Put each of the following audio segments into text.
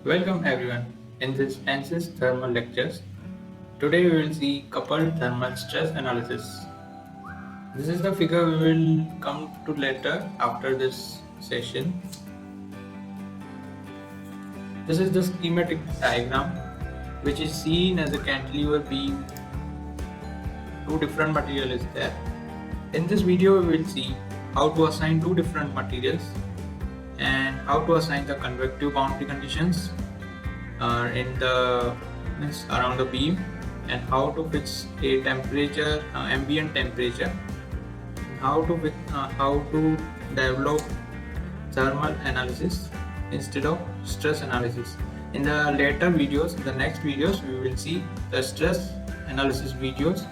Welcome everyone in this ANSYS thermal lectures. Today we will see coupled thermal stress analysis. This is the figure we will come to later after this session. This is the schematic diagram which is seen as a cantilever beam. Two different material is there. In this video we will see how to assign two different materials and how to assign the convective boundary conditions in the around the beam, and how to fix a temperature, ambient temperature, how to develop thermal analysis instead of stress analysis. In the later videos, the next videos, we will see the stress analysis videos,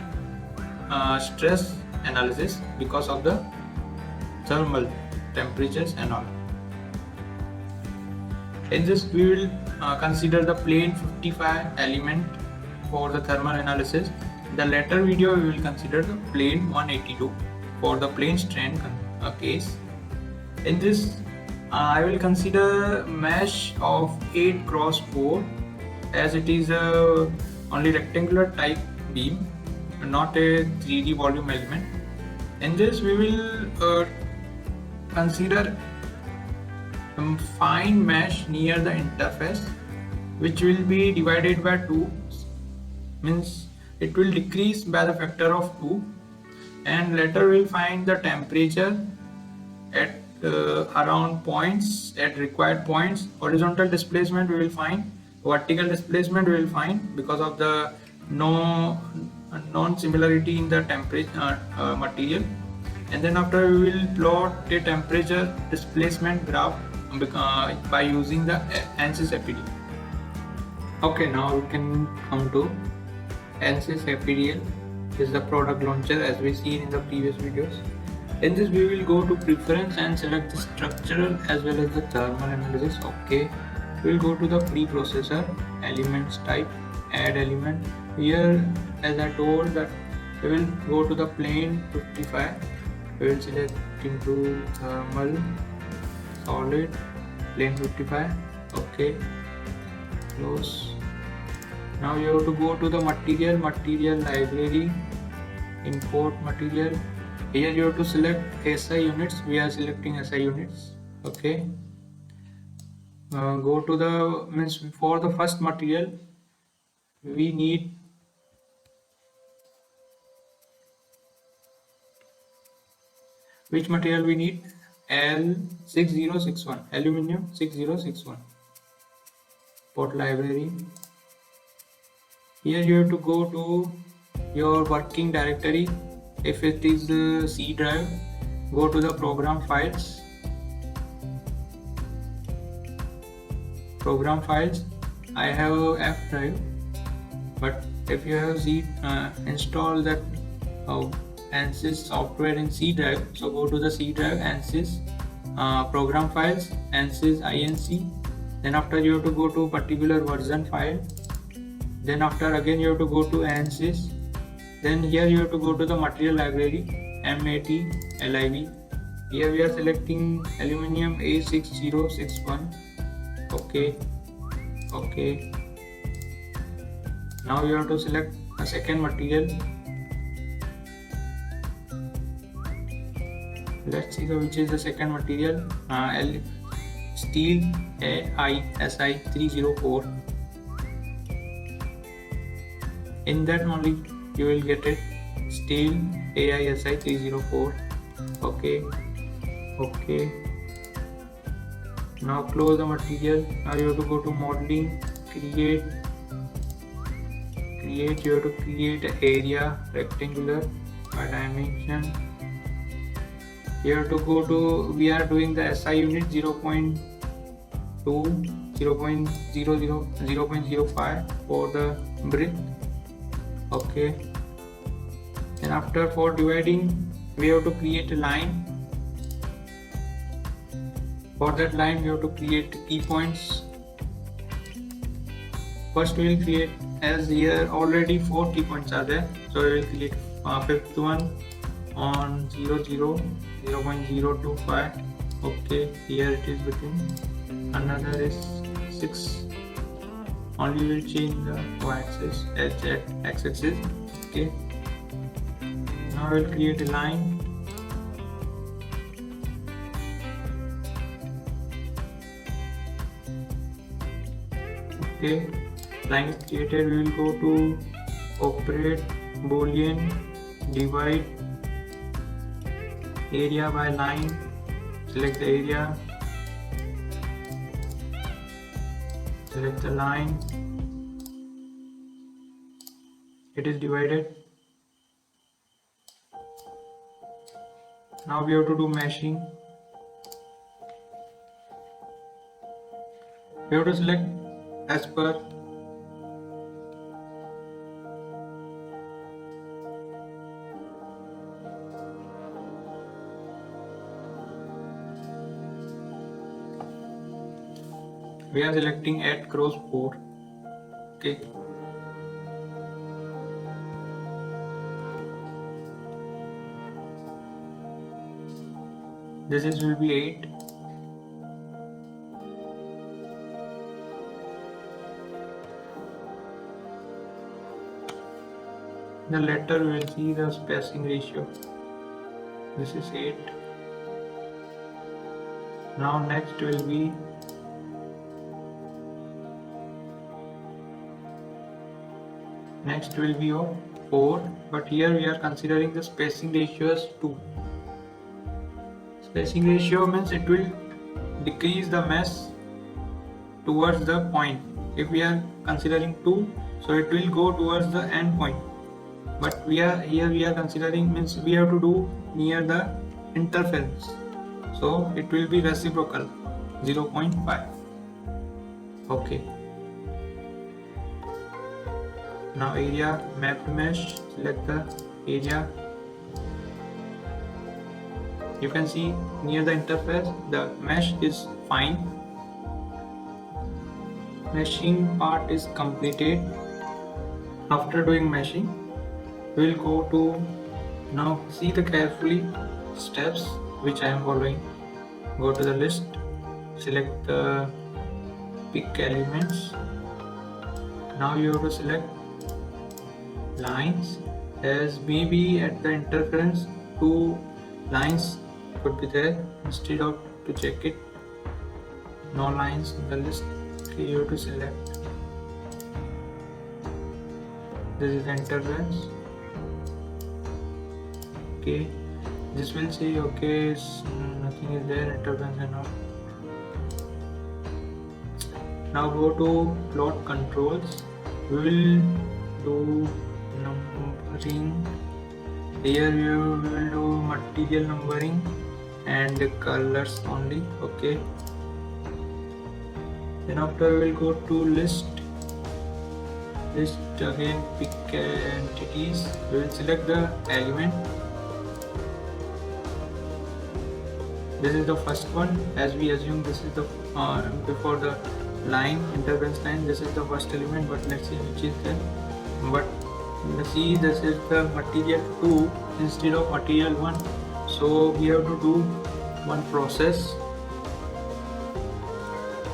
stress analysis because of the thermal temperatures and all. In this we will consider the plane 55 element for the thermal analysis. In the later video we will consider the plane 182 for the plane strain case. In this I will consider mesh of 8 cross 4 as it is a only rectangular type beam, not a 3D volume element. In this we will consider fine mesh near the interface, which will be divided by 2, means it will decrease by the factor of 2, and later we'll find the temperature at around points, at required points. Horizontal displacement we will find, vertical displacement we will find because of the non-similarity in the temperature material, and then after we will plot a temperature displacement graph by using the ANSYS FPDL. Okay, now we can come to ANSYS FPDL. This is the product launcher as we seen in the previous videos. In this we will go to preference and select the structural as well as the thermal analysis. Okay, we will go to the preprocessor, elements type, add element. Here as I told that we will go to the plane 55. We will select into thermal solid plane 55. Okay, close. Now you have to go to the material library, import material. Here you have to select SI units. We are selecting SI units. Okay, go to the for the first material we need which material we need? L6061, aluminium 6061. Port library. Here you have to go to your working directory. If it is the C drive, go to the program files. Program files. I have a F drive, but if you have C, install that ANSYS software in C drive. So go to the C drive, ANSYS program files, ANSYS INC. Then after you have to go to particular version file. Then after again you have to go to ANSYS. Then here you have to go to the material library, MAT LIB. Here we are selecting aluminium A6061. Okay. Okay. Now you have to select a second material. Let's see which is the second material. Steel AISI 304. In that only you will get it, steel AISI 304. Okay. Okay. Now close the material. Now you have to go to modeling, create. You have to create an area rectangular by dimension. You have to go to, we are doing the SI unit 0.2, 0.05 for the breadth. Okay. And after for dividing, we have to create a line. For that line, we have to create key points. First, we will create, as here already 4 key points are there, so we will create fifth one on 0.025. Okay, here it is between. Another is 6. Only will change the y-axis, x-axis. Okay. Now we'll create a line. Okay, line is created. We will go to operate Boolean divide area by line. Select the area, select the line. It is divided. Now we have to do meshing. We have to select as per. We are selecting at cross 4. Okay. This is will be 8. The letter we will see the spacing ratio. This is 8. Now next will be of 4, but here we are considering the spacing ratio as 2. Spacing ratio means it will decrease the mesh towards the point. If we are considering 2, so it will go towards the end point. But we are considering means we have to do near the interference. So it will be reciprocal 0.5. Okay. Now area mapped mesh, select the area. You can see near the interface the mesh is fine. Meshing part is completed. After doing meshing, we will go to now see the carefully steps which I am following. Go to the list, select the pick elements. Now you have to select lines, as maybe at the interference 2 lines could be there. Instead of to check it, no lines in the list, you have to select. This is the interference. Okay, this will say okay, nothing is there, interference and all. Now go to plot controls. We will do numbering. Here we will do material numbering and colors only. Okay. Then after we will go to list again, pick entities. We will select the element. This is the first one, as we assume this is the before the line, interference line. This is the first element, but let's see which is there. But let's see, this is the material 2 instead of material 1. So we have to do one process.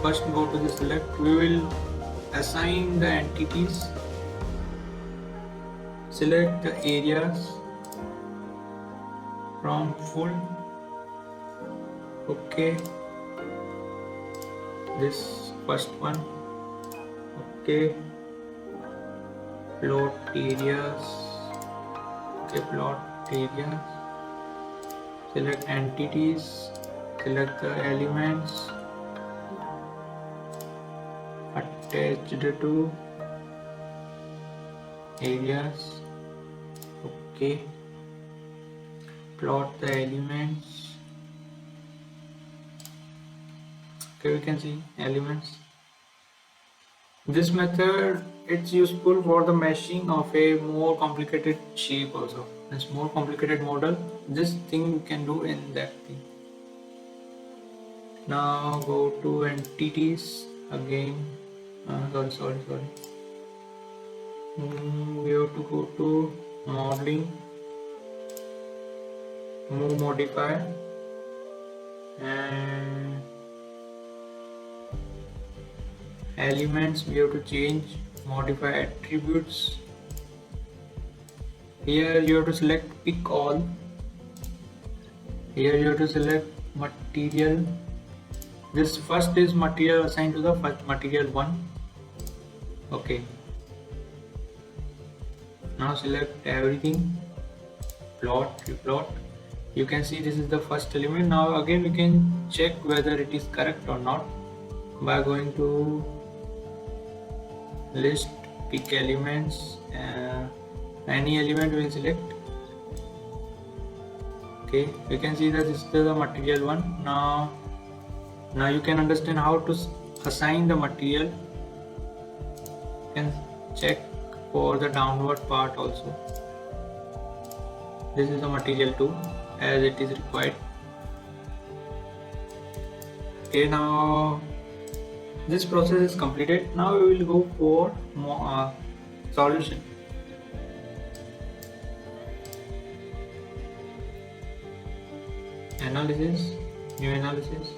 First go to the select. We will assign the entities. Select the areas from full. Okay. This first one. Okay. Plot areas. Okay, plot areas. Select entities. Select the elements attached to areas. Okay. Plot the elements. Okay, we can see elements. This method, it's useful for the meshing of a more complicated shape also. It's more complicated model. This thing you can do in that thing. Now go to entities again. Sorry. We have to go to modeling, move modifier, and elements, we have to change, modify attributes. Here you have to select pick all. Here you have to select material. This first is material assigned to the first material 1. Okay, now select everything, plot, replot. You can see this is the first element. Now again we can check whether it is correct or not by going to list, pick elements, any element we will select. Okay, you can see that this is the material 1. Now you can understand how to assign the material. You can check for the downward part also. This is the material 2 as it is required. Okay, now this process is completed. Now we will go for more, solution. Analysis, new analysis.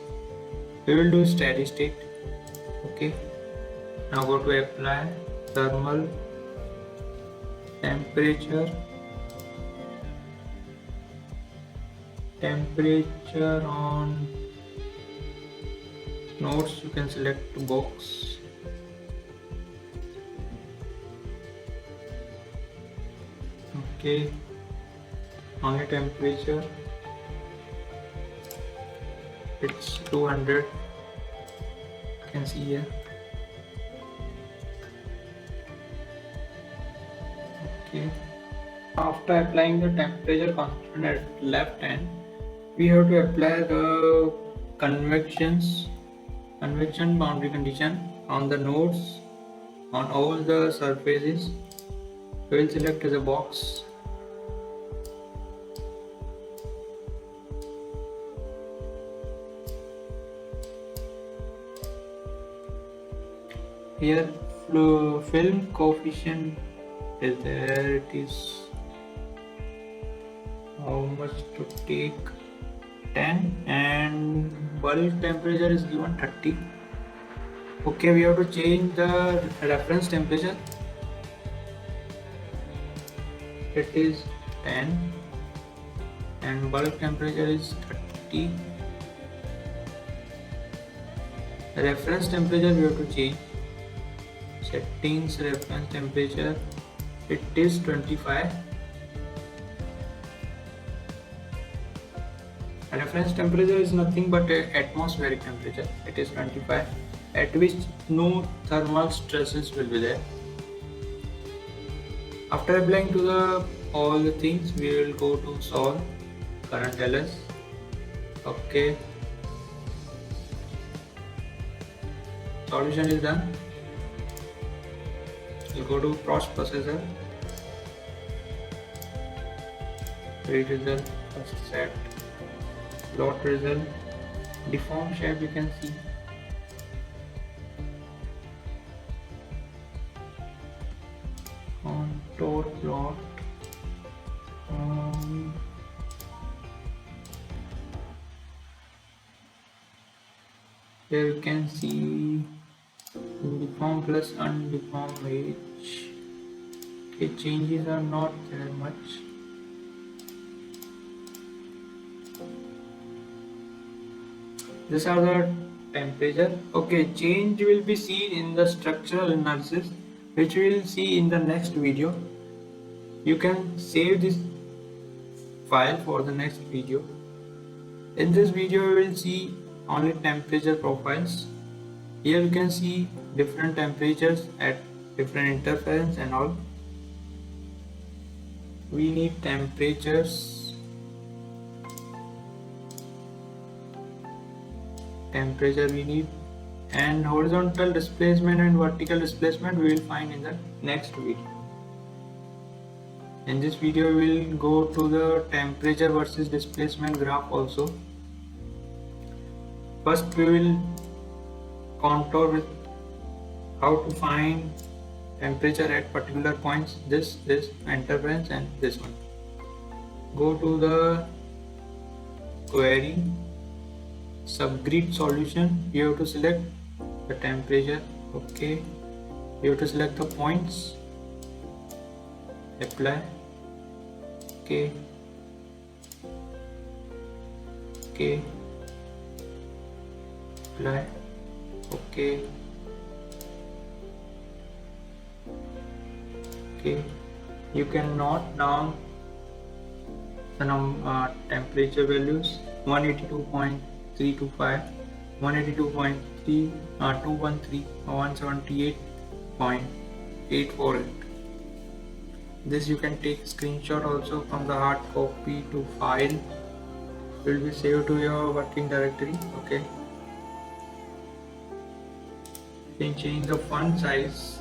We will do steady state. Okay, now go to apply, thermal, temperature on nodes. You can select box. Okay, only temperature, it's 200. You can see here. Okay, after applying the temperature constant at left hand, we have to apply the convection boundary condition on the nodes on all the surfaces. We will select as a box. Here film coefficient is there, it is how much to take, 10, and bulk temperature is given 30. Okay, we have to change the reference temperature. It is 10 and bulk temperature is 30. Reference temperature we have to change. Settings, reference temperature, it is 25. Reference temperature is nothing but atmospheric temperature. It is 25, at which no thermal stresses will be there. After applying to all the things, we will go to solve current LS. Okay, solution is done. We'll go to processor, read result, first set, plot result, deform shape you can see. Contour plot, here you can see deform plus undeformed edge. Okay, changes are not there much. These are the temperature. Okay, change will be seen in the structural analysis, which we will see in the next video. You can save this file for the next video. In this video we will see only temperature profiles. Here you can see different temperatures at different interference and all. We need temperatures, we need, and horizontal displacement and vertical displacement we will find in the next video. In this video we will go to the temperature versus displacement graph also. First we will contour with how to find temperature at particular points, this interference and this one. Go to the query, subgrid solution. You have to select the temperature Okay, you have to select the points, apply. Okay, okay, apply. Okay, okay. You can note down the temperature values: 182.325, 182.3, 213, 178.848. This you can take screenshot also from the hard copy to file. It will be saved to your working directory. Okay. You can change the font size.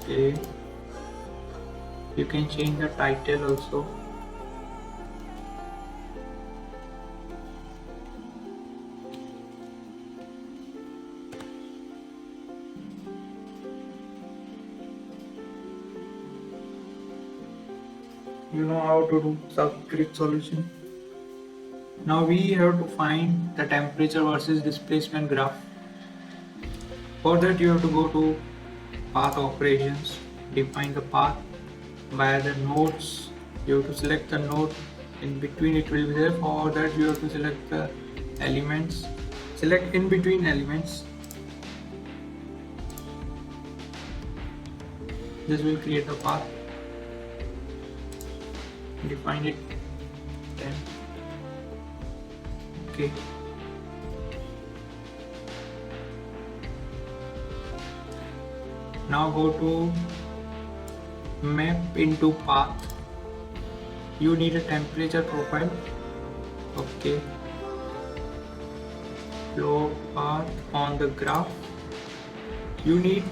Okay. You can change the title also. You know how to do subscript solution. Now we have to find the temperature versus displacement graph. For that you have to go to path operations, define the path via the nodes. You have to select the node, in between it will be there. For that you have to select the elements, select in between elements. This will create the path. Define it. Then okay. Now go to map into path. You need a temperature profile. Okay. Flow path on the graph. You need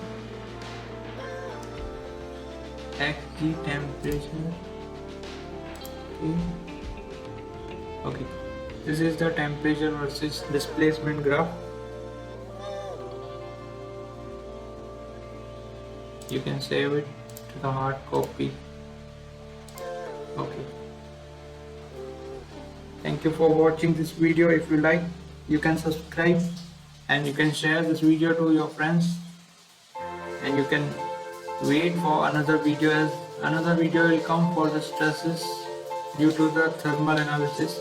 xg temperature. Okay. This is the temperature versus displacement graph. You can save it to the hard copy. Okay. Thank you for watching this video. If you like, you can subscribe and you can share this video to your friends, and you can wait for another video, as another video will come for the stresses due to the thermal analysis.